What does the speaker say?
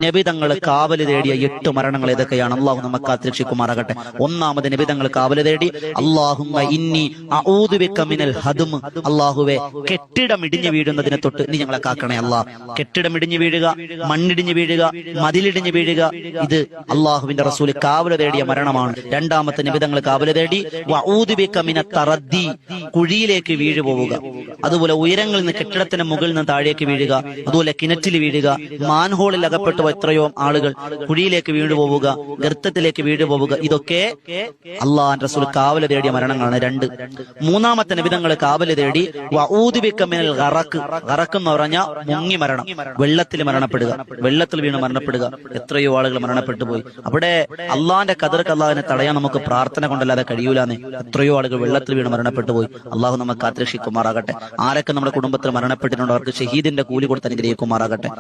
നബി തങ്ങൾ കാവല് തേടിയ 8 മരണങ്ങൾ ഏതൊക്കെയാണ്? അള്ളാഹു നമ്മെ കാത്തുരക്ഷിക്കുമാറാകട്ടെ. ഒന്നാമത് നബി തങ്ങൾ കാവല് തേടി, അല്ലാഹുമ്മ ഇന്നി അഊദു ബിക മിനൽ ഹദ്ം, അല്ലാഹുവേ കെട്ടിടം ഇടിഞ്ഞു വീഴുന്നതിനെ തൊട്ട് നീ ഞങ്ങളെ കാക്കണേ അല്ലാ. കെട്ടിടം ഇടിഞ്ഞു വീഴുക, മണ്ണിടിഞ്ഞു വീഴുക, മതിലിടിഞ്ഞു വീഴുക, ഇത് അള്ളാഹുവിന്റെ റസൂൽ കാവല് തേടിയ മരണമാണ്. രണ്ടാമത്തെ നബി തങ്ങൾ കാവല് തേടി വഊദു ബിക മിനൽ തറദ്ദി, കുഴിയിലേക്ക് വീഴു പോവുക. അതുപോലെ ഉയരങ്ങളിൽ നിന്ന് കെട്ടിടത്തിന് മുകളിൽ നിന്ന് താഴേക്ക് വീഴുക, അതുപോലെ കിണറ്റിൽ വീഴുക, മാൻഹോളിൽ അകപ്പെട്ടു എത്രയോ ആളുകൾ കുഴിയിലേക്ക് വീണു പോവുക, ഗർത്തത്തിലേക്ക് വീണു പോവുക. ഇതൊക്കെ അള്ളാഹുവിന്റെ റസൂൽ കാവല് തേടിയ മരണങ്ങളാണ്. 2. മൂന്നാമത്തെ നബി തങ്ങൾ കാവല് തേടി വഊദു ബിക മിനൽ ഗറഖ്, ഗറഖ് എന്ന് പറഞ്ഞാൽ മുങ്ങി മരണം, വെള്ളത്തിൽ മരണപ്പെടുക, വെള്ളത്തിൽ വീണ് മരണപ്പെടുക. എത്രയോ ആളുകൾ മരണപ്പെട്ടു പോയി. അവിടെ അള്ളാഹിന്റെ ഖദർക്ക് അള്ളാഹിനെ തടയാൻ നമുക്ക് പ്രാർത്ഥന കൊണ്ടല്ലാതെ കഴിയൂലാന്ന്. എത്രയോ ആളുകൾ വെള്ളത്തിൽ വീണ് മരണപ്പെട്ടു പോയി. അള്ളാഹു നമുക്ക് കാത്തുരക്ഷിക്കുമാറാകട്ടെ. ആരൊക്കെ നമ്മുടെ കുടുംബത്തിൽ മരണപ്പെട്ടിട്ടുണ്ടോ അവർക്ക് ഷഹീദിന്റെ കൂലി കൊടുത്ത് അനുഗ്രഹിക്കുമാറാകട്ടെ.